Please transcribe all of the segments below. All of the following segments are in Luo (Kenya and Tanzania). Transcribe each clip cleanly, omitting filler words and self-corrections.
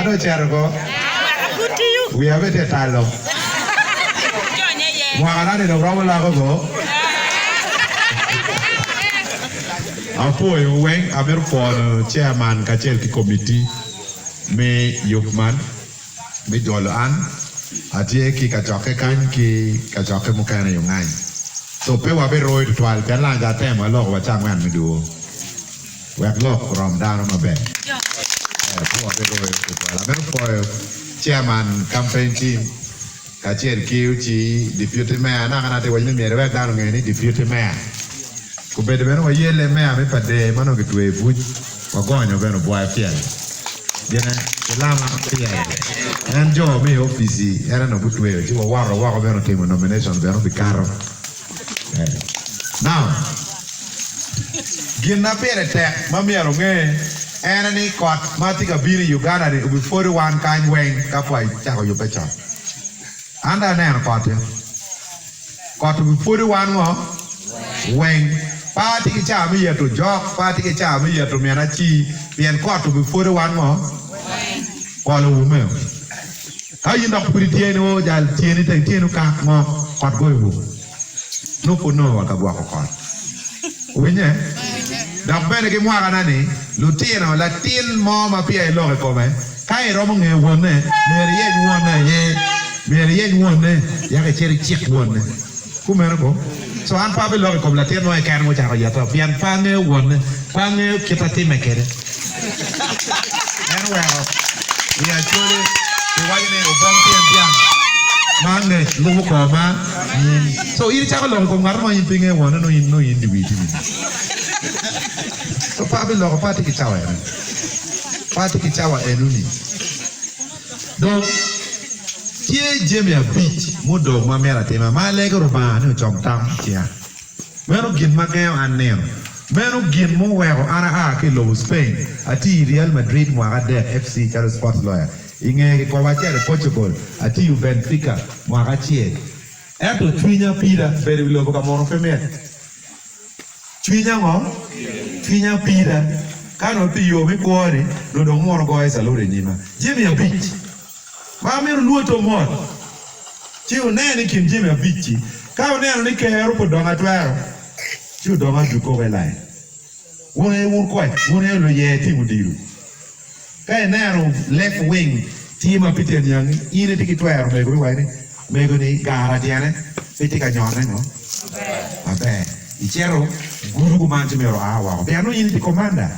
Wado Chergo. We have it at Talo. Wagarani the Ramalago. Apo Wang Amer chairman Kachelki committee. Me Yukman. Me Jolan. Atie ki kachoke kan ki kachoke mukana yungai. So pe wa be roy to 12 kan lang ja tem lok wa chang man me du. Wek lok rom down ma be. Pe wa be roy to 12. Amer for chairman campaign team ka cher kiuchi deputy mayor na kana te wa ni mere wek down ngai ni deputy mayor. Ku be de ben wa yele mayor me pade mano ke tuwe fu wa gonyo be no boy fiel. Yena lama pia and job me office era no butwe ti wa be no team nomination be no bicaro now ginna pere te mamiero nge era ni kot matika biri Uganda ni ubi 41 kan weng kapwa chako yo pecha anda na kot ubi 41 ngo weng party ki cha mi yeto jok party ki cha mi yeto mena chi bien kot ubi 41 ngo All women. How you not put it in oh jal tieni teng tienu ka ngo kwat go wu. No po no wa ka gwa ko kwat. Wenye. Da pele ke mwa kana ni lutino la tin mo ma pia e lo ko me. Kai ro mo nge won ne mere ye won ne ye mere ye won ne ya ke cheri chik won ne. Ku me ko. So an pa be lo ko la tin no e kan mo cha ko ya to pian pa nge won ne pa nge kita ti me kere. And well we are truly the white name of Banky and Young. Man, Lukoma. So, you tell along from Garma in Ping and one and no individual. So, Pabi Log Party Kitawa. Party Kitawa and Uni. Don't Tia Jimmy a beach, Mudo, Mamera Tema, my leg or ban, no jump down here. Well, give Magam and Nail. Menu gin mo wero ana ke lo Spain ati Real Madrid mo aga FC Charles Sports lawyer inge ko wachele Portugal ati Benfica mo aga chie eto twinya pira bere lo ka mo femet twinya pira kano pi yo mi kwore no do mo go esa lo nyima Jimmy a beach ma me luoto mo ti o ne ni kin Jimmy a beach ka o ne ni ke ero po donga twero Chu donga duko velai. Wone wurkoi, wone lo ye timu diru. Kaya nero left wing team a pitian yang ine tiki tuero mego ni gara tiane piti ka nyone no. Abe, ichero guru kumanchi mero awa. Piano ine ti komanda.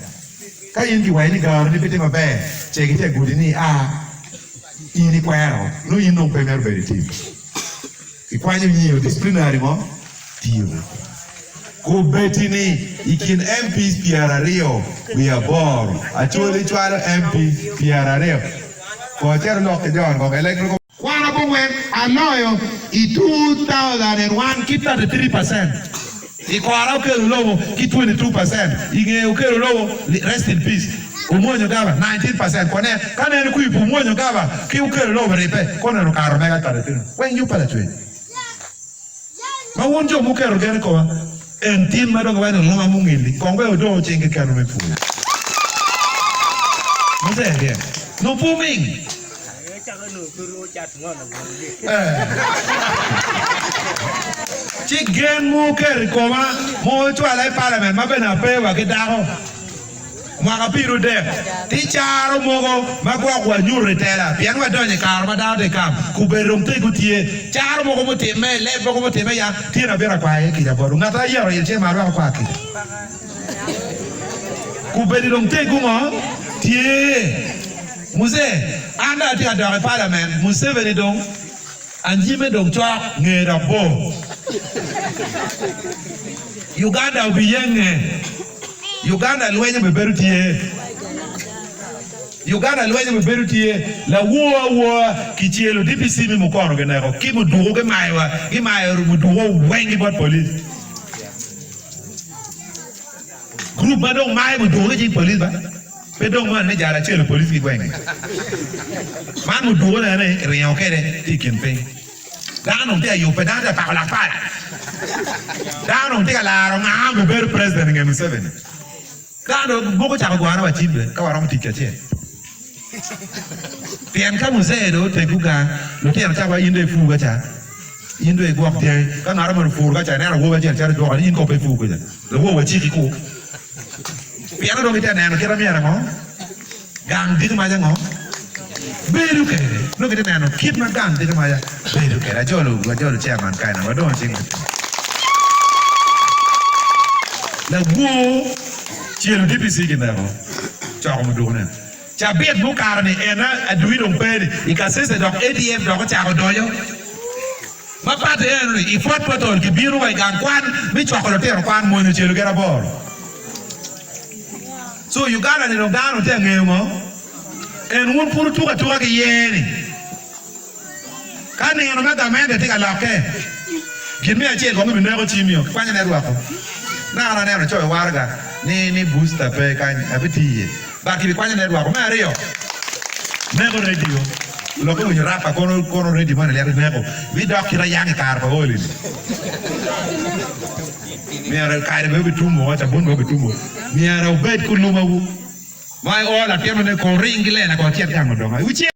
Kaya ine ki waini gara ni piti mabe. Cheki te gudi ni ine kwero. No ine no premier very team. Ikwanyo nyo disciplinary mo tiyo. Go betini ikin MPs Piara Rio we are born actually twelve MP Piara Rio ko cher lock John ko electrical wana bungwen anoyo I 2001 kita de 3% ikwara ke lowo ki 22% ige ke lowo rest in peace umonyo gaba 19% kone kana ni kuipu umonyo gaba ki ke lowo repe kone no karo mega taretino when you pala twe ma wonjo mu kero gene ko en tin madongo bana ngoma mungili kongwe odo chenge kanu me fu mose no puming chigen mu ker koma mo twala parliament mabena pewa kidago mwakapiru de ti charo mogo magwa kwa nyure tela pian wa donye kar ma dade kam kuberum te gutie charo mogo mote me le mogo mote me ya tira bera kwa ki ya boru ngata yero yeche marwa kwa ki kuberum te gumo tie muse anda ti adore parliament muse veni donc anjime donc twa ngera bo Uganda ubiyenge Uganda luenye beberutie la wo kichielo DPC mi mukono genero kimu dugo ke maiwa mu dugo wengi bot police group badong mai mu dugo ke police ba pedong man ne jara chelo police ki wengi man mu dugo ne riyo kere tikin pe dano te ayo pedanda pa la pala dano te la ronga be ber president ngem 7 Kado boko chako guana wa chimbe, kawa ramu tikache. tiền các một xe đó thầy cũng cả nó tiền chắc là in đây phu cái chả in đây guộc thì các ngã nó phu cái chả này là guộc cái chả chả được in có phải phu cái chả là guộc cái chi cái cũ tiền nó đâu cái chả này nó kia ra mía là ngó gang đi cái mà ngó bê được cái nó cái này nó kiếp nó gang đi cái mà bê được cái là cho được chả màn cái nào mà đâu chứ là guộc chia nó DPC cái nào cho ôngดูเนี่ยจะเบียดมุกการนี่เอ็นนะดูวิดงเปย์อีกการซื้อดอก ATM ดอกก็จ่ายกันด้วยมาป้าเตือนอีฟอดปตอนกี่บิโรไอ้การกวนไม่จอกกันเตี้ยกวนมวยนี่เชื่อลูกแกระบอล so อยู่กันนี่น้องด้านน้องเตี้ยเงี้ยมั้งเอ็นวุ้นพูดทุกข์กี่เย็นการนี่น้องแม่แต่แม่เด็กที่กันหลับแกกินไม่อาเจียนของมันเนื้อก็ชิมอยู่กวนจะได้รู้อ่ะหน้าเราเนี่ยเราช่วยวาร์กันนี่บูสต์ไปกันไปทีบางทีไปกวนจะได้รู้อ่ะไม่อะไรหรอกแม่ก็เรดี้lo che voglio rappa con ready mane le nego vi do che la yang carpa oli mi era il caire bebe tumo ta bon bebe tumo mi era ubet kullu mawu mai ola temane con ring le na ko tiet yang do